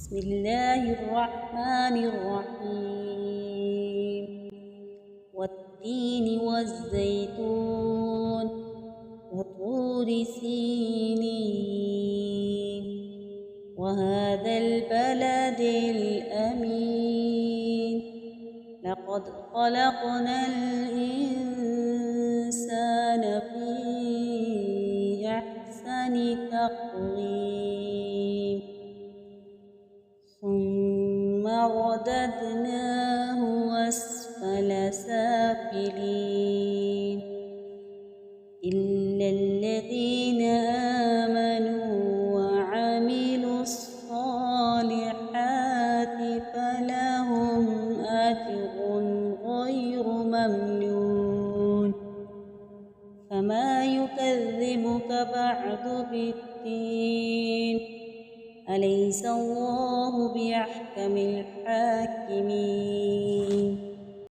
بسم الله الرحمن الرحيم والتين والزيتون وطور سينين وهذا البلد الأمين لقد خلقنا الإنسان في أحسن تقويم ثم رددناه أسفل سافلين إلا الذين آمنوا وعملوا الصالحات فلهم أجر غير ممنون فما يكذبك بعد بالدين أليس الله بأحكم الحاكمين